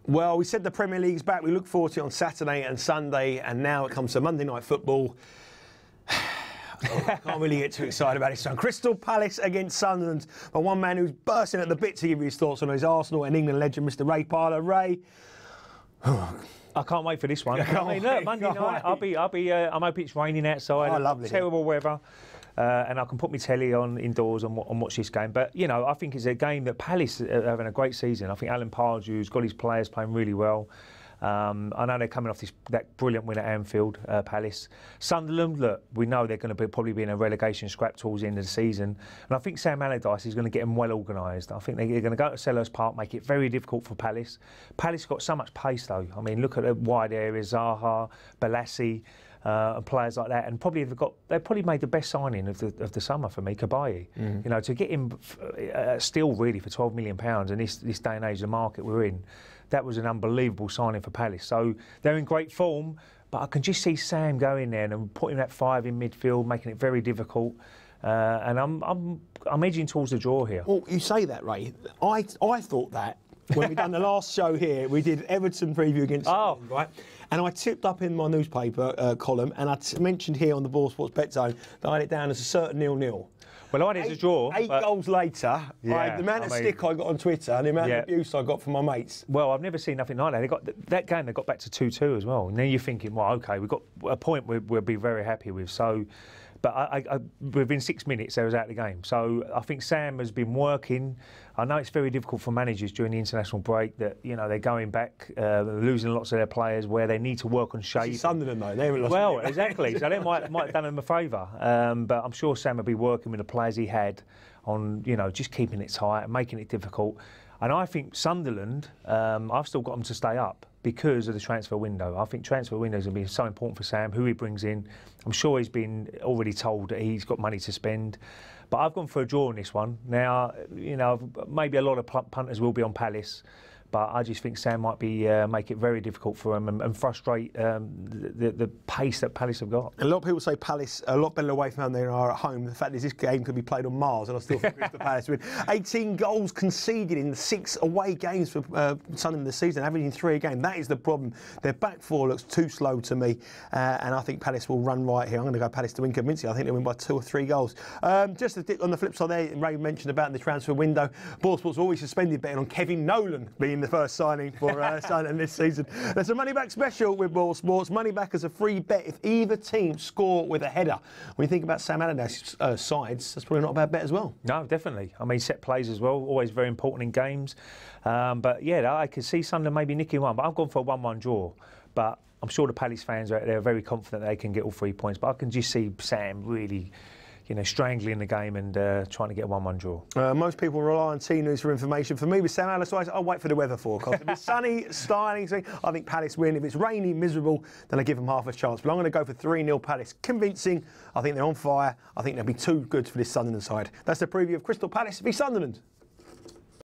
Well, we said the Premier League's back. We look forward to it on Saturday and Sunday, and now it comes to Monday Night Football. I can't really get too excited about it. So Crystal Palace against Sunderland. But one man who's bursting at the bit to give his thoughts on his Arsenal and England legend, Mr. Ray Parlour. Ray. I can't wait for this one. I mean, look, Monday night, I'm hoping it's raining outside. Oh, lovely. Terrible weather. And I can put my telly on indoors and watch this game. But, you know, I think it's a game that Palace are having a great season. I think Alan Pardew's got his players playing really well. I know they're coming off that brilliant win at Anfield, Palace. Sunderland, look, we know they're going to probably be in a relegation scrap towards the end of the season. And I think Sam Allardyce is going to get them well organised. I think they're going to go to Selhurst Park, make it very difficult for Palace. Palace got so much pace, though. I mean, look at the wide areas, Zaha, Balassi, and players like that, and they've probably made the best signing of the summer for me, Kabayi. You know, to get him still really for £12 million in this day and age, the market we're in, that was an unbelievable signing for Palace. So they're in great form, but I can just see Sam going there and putting that 5 in midfield, making it very difficult. And I'm edging towards the draw here. Well, you say that, Ray. I thought that when we done the last show here, we did Everton preview against Sunderland, right? And I tipped up in my newspaper column, and I mentioned here on the BoyleSports Betzone that I had it down as a certain 0-0. Well, I had it as a draw. 8 goals later, yeah, the amount of stick I got on Twitter and the amount of abuse I got from my mates. Well, I've never seen nothing like that. That game, they got back to 2-2 as well. And then you're thinking, well, OK, we've got a point we'll be very happy with. So, but within 6 minutes, they was out of the game. So I think Sam has been working. I know it's very difficult for managers during the international break that, you know, they're going back, losing lots of their players where they need to work on shape. Sunderland, though, they haven't lost. Well, exactly. So that might have done them a favour. But I'm sure Sam will be working with the players he had on, you know, just keeping it tight and making it difficult. And I think Sunderland, I've still got them to stay up because of the transfer window. I think transfer window is going to be so important for Sam, who he brings in. I'm sure he's been already told that he's got money to spend. But I've gone for a draw in this one. Now, you know, maybe a lot of punters will be on Palace, but I just think Sam might be make it very difficult for him and frustrate the pace that Palace have got. A lot of people say Palace are a lot better away from home than they are at home. The fact is this game could be played on Mars, and I still think Crystal Palace win. 18 goals conceded in the 6 away games for Sunderland this season, averaging 3 a game. That is the problem. Their back four looks too slow to me, and I think Palace will run right here. I'm going to go Palace to win convincingly. I think they'll win by 2 or 3 goals. Just on the flip side there, Ray mentioned about the transfer window. BoyleSports always suspended betting on Kevin Nolan being the first signing for Sunderland this season. There's a money back special with BoyleSports. Money back as a free bet if either team score with a header. When you think about Sam Allardyce's sides, that's probably not a bad bet as well. No, definitely. I mean, set plays as well, always very important in games. But yeah, I could see Sunderland maybe nicking one, but I've gone for a 1-1 draw. But I'm sure the Palace fans are very confident they can get all 3 points. But I can just see Sam really, you know, strangling the game and trying to get a 1-1 draw. Most people rely on T News for information. For me, with Sam Allardyce, I'll wait for the weather forecast. If it's sunny, styling, I think Palace win. If it's rainy, miserable, then I give them half a chance. But I'm going to go for 3-0 Palace. Convincing. I think they're on fire. I think they'll be too good for this Sunderland side. That's the preview of Crystal Palace v Sunderland.